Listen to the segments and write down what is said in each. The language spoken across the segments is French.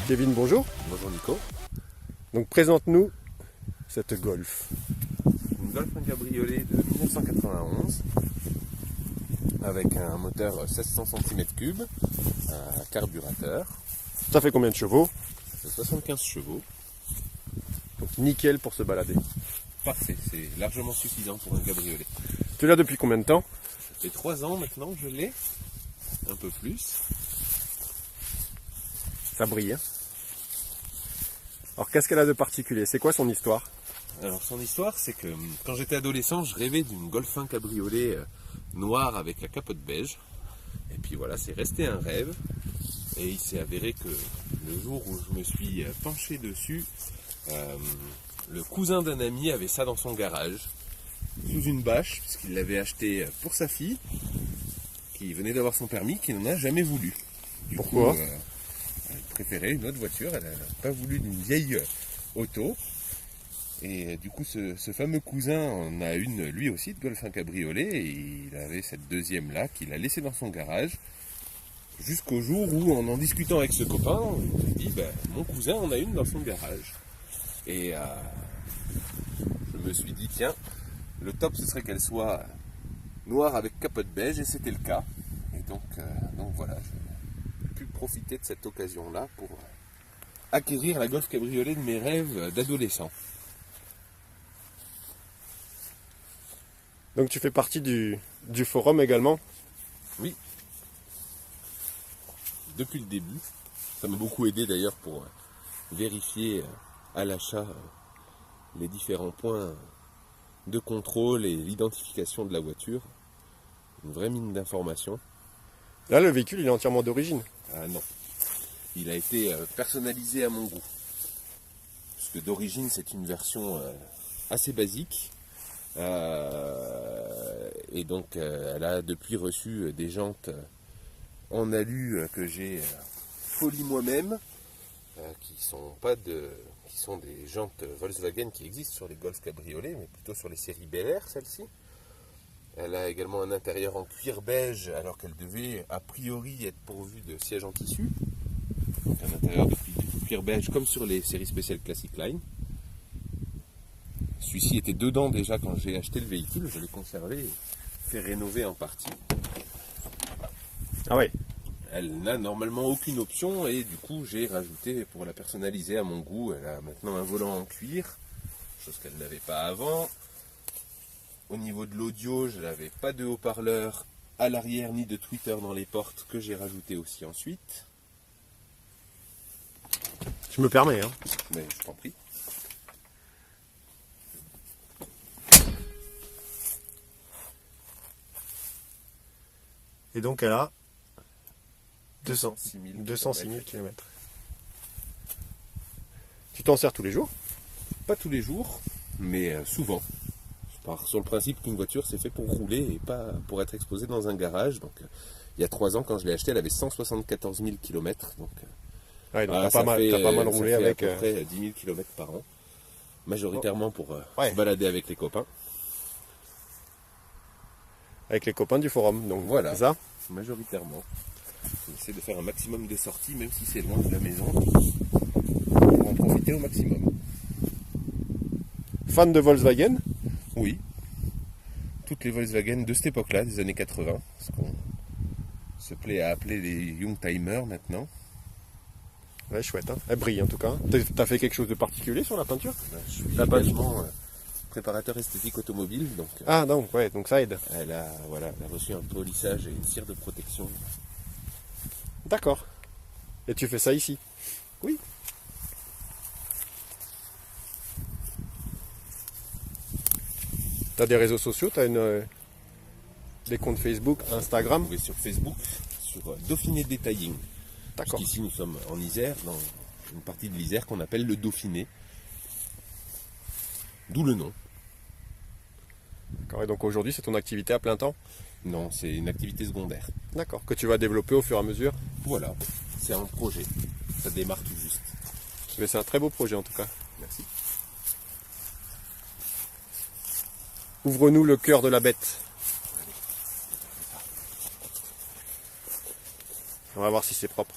Kevin, bonjour. Bonjour Nico. Donc présente-nous cette Golf. Une Golf un cabriolet de 1991 avec un moteur 1600 cm3, un carburateur, Ça fait combien de chevaux? ça fait 75 chevaux. Donc nickel pour se balader. Parfait, c'est largement suffisant pour un cabriolet. Tu l'as depuis combien de temps? Ça fait 3 ans maintenant que je l'ai, un peu plus. Ça brille, hein. Alors qu'est-ce qu'elle a de particulier? C'est quoi son histoire? Alors son histoire, c'est que quand j'étais adolescent, je rêvais d'une Golf 1 cabriolet noire avec la capote beige. Et puis voilà, c'est resté un rêve. Et il s'est avéré que le jour où je me suis penché dessus, le cousin d'un ami avait ça dans son garage, sous une bâche, puisqu'il l'avait acheté pour sa fille, qui venait d'avoir son permis, qui n'en a jamais voulu. Pourquoi? Elle préférait une autre voiture, elle n'a pas voulu d'une vieille auto. Et du coup, ce fameux cousin en a une lui aussi de Golf 1 cabriolet, et il avait cette deuxième là qu'il a laissée dans son garage. Jusqu'au jour où, en discutant avec ce copain, il m'a dit mon cousin en a une dans son garage. Et je me suis dit, tiens, le top ce serait qu'elle soit noire avec capote beige, et c'était le cas. Et donc voilà, j'ai pu profiter de cette occasion-là pour acquérir la Golf cabriolet de mes rêves d'adolescent. Donc tu fais partie du forum également? Oui. Depuis le début. Ça m'a beaucoup aidé d'ailleurs pour vérifier à l'achat les différents points de contrôle et l'identification de la voiture. Une vraie mine d'informations. Là le véhicule il est entièrement d'origine. Ah non. Il a été personnalisé à mon goût. Parce que d'origine c'est une version assez basique. Et donc elle a depuis reçu des jantes en alu que j'ai folies moi-même, qui sont des jantes Volkswagen qui existent sur les Golf cabriolets, mais plutôt sur les séries Bel Air, celle-ci. Elle a également un intérieur en cuir beige, alors qu'elle devait a priori être pourvue de sièges en tissu. Donc un intérieur de cuir beige comme sur les séries spéciales Classic Line. Celui-ci était dedans déjà quand j'ai acheté le véhicule, je l'ai conservé et fait rénover en partie. Ah ouais. Elle n'a normalement aucune option et du coup j'ai rajouté pour la personnaliser à mon goût. Elle a maintenant un volant en cuir, chose qu'elle n'avait pas avant. Au niveau de l'audio, je n'avais pas de haut-parleur à l'arrière ni de tweeter dans les portes que j'ai rajouté aussi ensuite. Je me permets, hein. Mais je t'en prie. Et donc elle a 206 000 km. Tu t'en sers tous les jours? Pas tous les jours, mais souvent. Je pars sur le principe qu'une voiture c'est fait pour rouler et pas pour être exposée dans un garage. Donc il y a 3 ans quand je l'ai achetée, elle avait 174 000 km. Donc, Ouais, donc voilà, t'as pas mal roulé ça fait avec. À peu près 10 000 km par an. Majoritairement pour Ouais. se balader avec les copains. Avec les copains du forum, donc Voilà. c'est ça? Majoritairement. J'essaie de faire un maximum de sorties, même si c'est loin de la maison, pour en profiter au maximum. Fan de Volkswagen? Oui. Toutes les Volkswagen de cette époque-là, des années 80, ce qu'on se plaît à appeler les Youngtimers maintenant. Ouais, chouette, hein. Elle brille en tout cas. T'as fait quelque chose de particulier sur la peinture? Je suis La peinture. également préparateur esthétique automobile, donc Ah donc ouais, donc ça aide. elle a reçu un polissage et une cire de protection. D'accord. Et tu fais ça ici? Oui. T'as des réseaux sociaux? T'as des comptes Facebook, Instagram? Vous pouvez sur Facebook, sur Dauphiné Detailing. D'accord. Ici nous sommes en Isère, dans une partie de l'Isère qu'on appelle le Dauphiné. D'où le nom. D'accord. Et donc aujourd'hui c'est ton activité à plein temps? Non, c'est une activité secondaire. D'accord. Que tu vas développer au fur et à mesure? Voilà. c'est un projet. Ça démarre tout juste. Mais c'est un très beau projet en tout cas. Merci. Ouvre-nous le cœur de la bête. On va voir si c'est propre.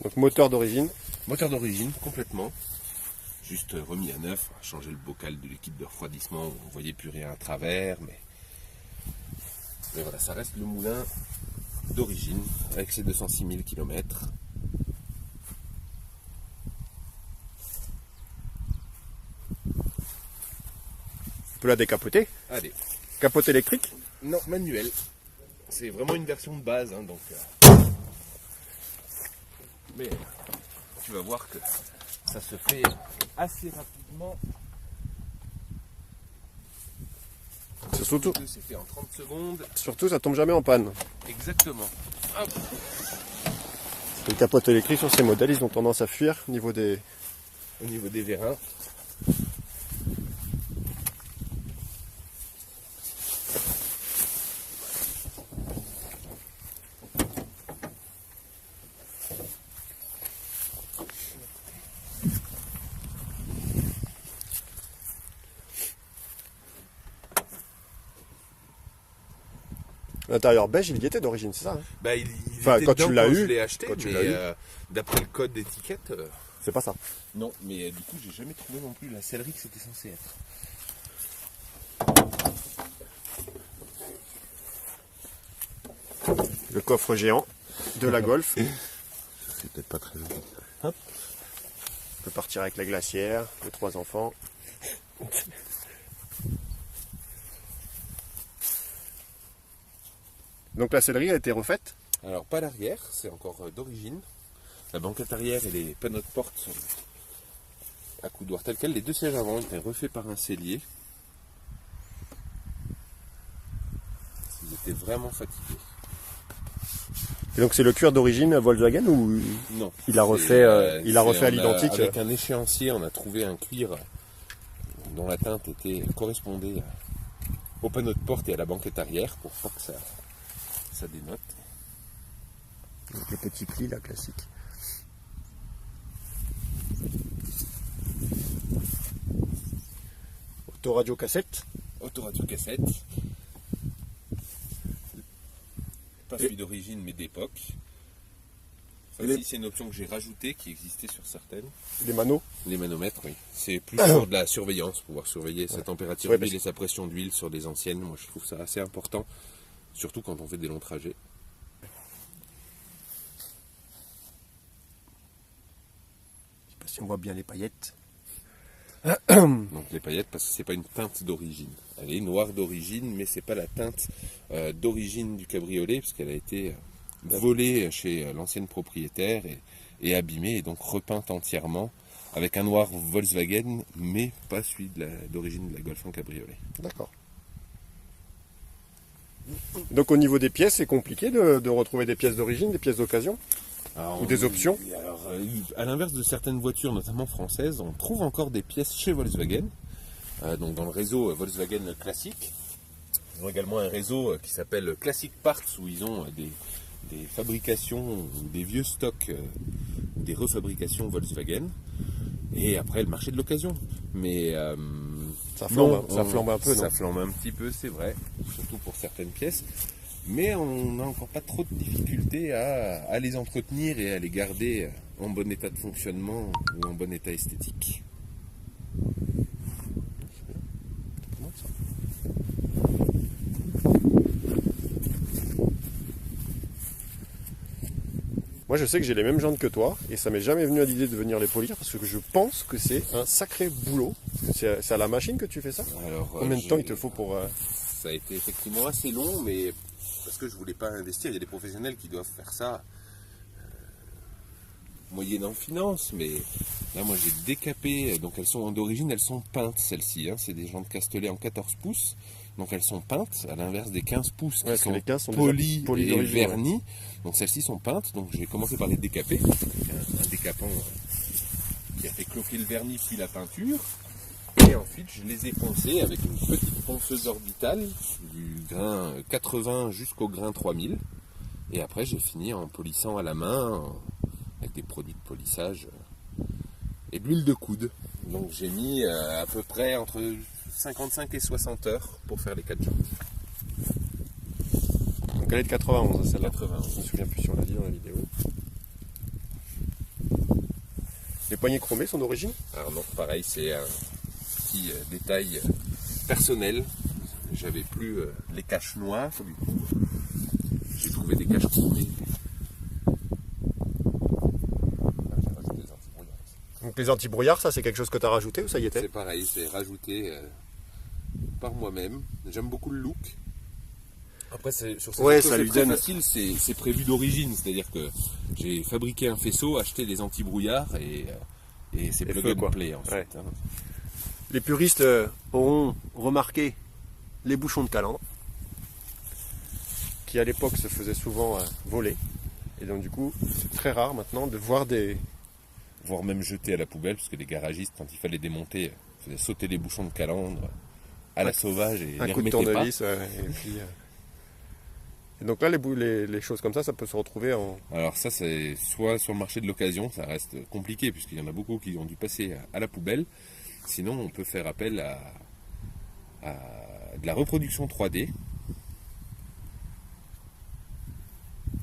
Donc moteur d'origine. Moteur d'origine, complètement. Juste remis à neuf, on a changé le bocal de l'équipe de refroidissement, on ne voyait plus rien à travers, mais voilà, ça reste le moulin d'origine, avec ses 206 000 km. On peut la décapoter. Allez, Capote électrique. non, manuel. C'est vraiment une version de base, hein, donc. Mais tu vas voir que ça se fait assez rapidement. Surtout, C'est fait en 30 secondes. surtout, ça tombe jamais en panne. Exactement. Hop. Les capotes électriques sur ces modèles, ils ont tendance à fuir au niveau des... Au niveau des vérins. L'intérieur beige, il y était d'origine, c'est ça hein? Bah, il Enfin, était quand dedans tu l'as eu, je l'ai acheté, quand tu mais l'as eu. D'après le code d'étiquette, C'est pas ça. non. Mais du coup, j'ai jamais trouvé non plus la sellerie que c'était censé être. Le coffre géant de la Golf. C'est peut-être pas très joli. On peut partir avec la glacière, les 3 enfants. Donc la sellerie a été refaite. Alors, pas l'arrière, c'est encore d'origine. La banquette arrière et les panneaux de porte sont à coudoir tel quel. Les 2 sièges avant étaient refaits par un sellier. Ils étaient vraiment fatigués. Et donc c'est le cuir d'origine Volkswagen ou Non. il a refait, il a refait à on l'identique? Avec un échéancier, on a trouvé un cuir dont la teinte correspondait au panneau de porte et à la banquette arrière pour pas que ça dénote. Donc, les petits plis, la classique. Autoradio cassette. Autoradio cassette. Pas celui d'origine mais d'époque. Enfin, si, c'est une option que j'ai rajoutée qui existait sur certaines. Les manos. Les manomètres, oui. C'est plus pour de la surveillance, pouvoir surveiller sa température Ouais, d'huile et sa pression d'huile sur des anciennes. Moi, je trouve ça assez important, surtout quand on fait des longs trajets. Je sais pas si on voit bien les paillettes. Donc les paillettes, parce que c'est pas une teinte d'origine. Elle est noire d'origine, mais c'est pas la teinte d'origine du cabriolet, parce qu'elle a été volée chez l'ancienne propriétaire et abîmée, et donc repeinte entièrement avec un noir Volkswagen, mais pas celui d'origine de la Golf 1 cabriolet. D'accord. Donc au niveau des pièces, c'est compliqué de retrouver des pièces d'origine, des pièces d'occasion ou des options. Alors, à l'inverse de certaines voitures, notamment françaises, on trouve encore des pièces chez Volkswagen, donc dans le réseau Volkswagen classique. Ils ont également un réseau qui s'appelle Classic Parts, où ils ont des fabrications, des vieux stocks, des refabrications Volkswagen, et après le marché de l'occasion. Mais Ça flambe un peu, non? Ça flambe un petit peu, c'est vrai, surtout pour certaines pièces. Mais on n'a encore pas trop de difficultés à les entretenir et à les garder en bon état de fonctionnement ou en bon état esthétique. Moi je sais que j'ai les mêmes jantes que toi et ça m'est jamais venu à l'idée de venir les polir parce que je pense que c'est un sacré boulot. C'est à la machine que tu fais ça? Alors, Combien de temps il te faut pour... Ça a été effectivement assez long, mais parce que je voulais pas investir. Il y a des professionnels qui doivent faire ça moyennant finance, mais là moi j'ai décapé. Donc elles sont d'origine, elles sont peintes celles-ci. Hein. C'est des jantes Castellet en 14 pouces. Donc elles sont peintes, à l'inverse des 15 pouces qui sont les 15 sont polies et d'origine, vernis. ouais. Donc celles-ci sont peintes, donc j'ai commencé par les décaper. Un décapant qui a fait cloquer le vernis puis la peinture. Et ensuite, je les ai poncés avec une petite ponceuse orbitale, du grain 80 jusqu'au grain 3000. Et après, j'ai fini en polissant à la main, avec des produits de polissage et de l'huile de coude. Donc j'ai mis à peu près entre 55 et 60 heures pour faire les 4 jantes. Donc elle est de 91, celle-là. 91. Je me souviens plus si on l'a dit dans la vidéo. Les poignées chromées sont d'origine? Alors non, pareil, c'est un petit détail personnel. J'avais plus les caches noires, du coup j'ai trouvé des caches chromées. J'ai rajouté des antibrouillards. Donc les anti-brouillards, ça c'est quelque chose que tu as rajouté ou ça y était? C'est pareil, c'est rajouté par moi-même. J'aime beaucoup le look. Après, sur ces photos, ça lui très donne facile, c'est prévu d'origine. C'est-à-dire que j'ai fabriqué un faisceau, acheté des antibrouillards et c'est plug and play ensuite. Ouais. Hein. Les puristes auront remarqué les bouchons de calandre qui à l'époque se faisaient souvent voler. Et donc du coup, c'est très rare maintenant de voir Voire même jeter à la poubelle, parce que les garagistes, quand il fallait démonter, faisaient sauter les bouchons de calandre à la sauvage et un les coup de remettaient pas. tournevis. Et donc là, les choses comme ça peut se retrouver en... Alors ça, c'est soit sur le marché de l'occasion, ça reste compliqué, puisqu'il y en a beaucoup qui ont dû passer à la poubelle. Sinon, on peut faire appel à de la reproduction 3D.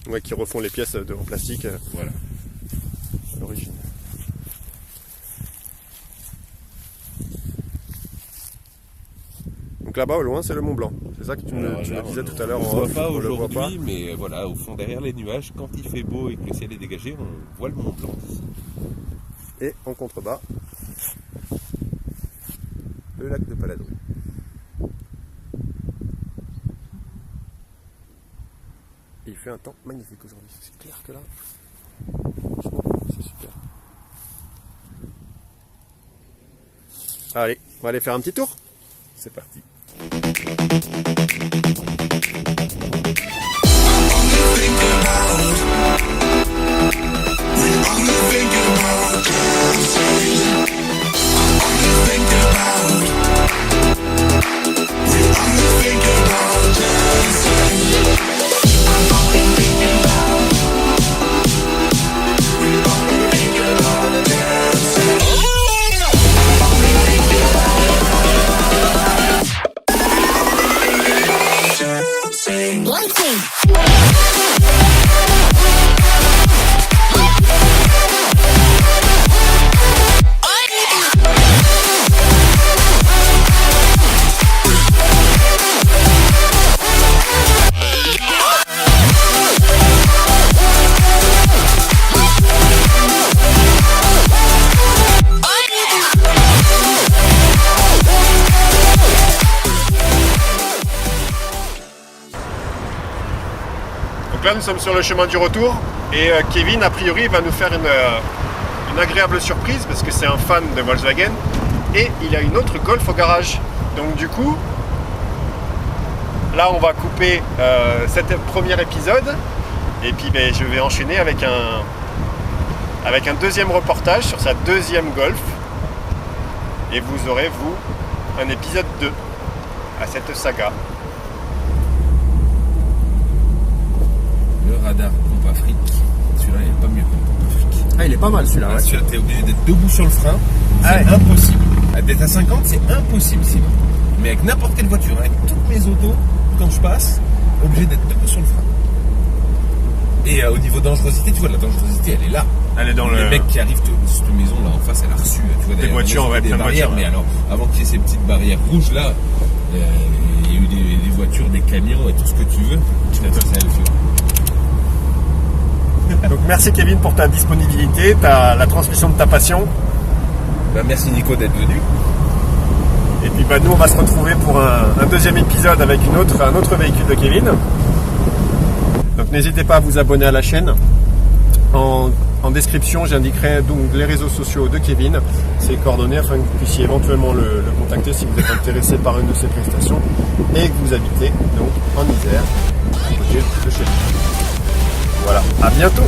Ouais, qui refont les pièces en plastique Voilà. à l'origine. Donc là-bas, au loin, c'est le Mont Blanc. C'est ça que tu me disais tout à l'heure en off. Pas On le voit pas. aujourd'hui, mais voilà, au fond, derrière les nuages, quand il fait beau et que le ciel est dégagé, on voit le Mont Blanc ici. Et en contrebas, le lac de Paladru. Et il fait un temps magnifique aujourd'hui. C'est clair que là, franchement, c'est super. Allez, on va aller faire un petit tour. C'est parti. Là, nous sommes sur le chemin du retour et Kevin, a priori, va nous faire une agréable surprise parce que c'est un fan de Volkswagen et il a une autre Golf au garage. Donc du coup, là, on va couper cet premier épisode et puis je vais enchaîner avec un deuxième reportage sur sa deuxième Golf et vous aurez, vous, un épisode 2 à cette saga. Le radar pompe Afrique, celui-là il n'est pas mieux que le pompe Afrique. Ah, il est pas mal celui-là, ouais. Celui-là t'es obligé d'être debout sur le frein, c'est impossible. D'être à 50 c'est impossible sinon. Mais avec n'importe quelle voiture, avec toutes mes autos, quand je passe, obligé d'être debout sur le frein. Et au niveau dangerosité, tu vois la dangerosité elle est là. Elle est dans le mec qui arrive, cette maison là en face elle a reçu, tu vois, des voitures, des barrières, mais alors avant qu'il y ait ces petites barrières rouges là, il y a eu des voitures, des camions et tout ce que tu veux. Donc merci Kevin pour ta disponibilité, la transmission de ta passion. Merci Nico d'être venu. Et puis nous on va se retrouver pour un deuxième épisode avec un autre véhicule de Kevin. Donc n'hésitez pas à vous abonner à la chaîne. En description j'indiquerai donc les réseaux sociaux de Kevin, ses coordonnées afin que vous puissiez éventuellement le contacter si vous êtes intéressé par une de ses prestations et que vous habitez donc en Isère, à côté de chez lui. Voilà, à bientôt!